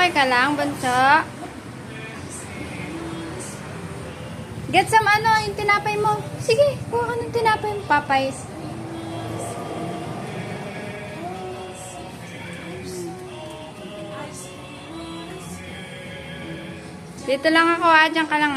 Okay ka lang, bunso? Get some yung tinapay mo. Sige, kuha ka ng tinapay mo, Popeyes. Dito lang ako, diyan ka lang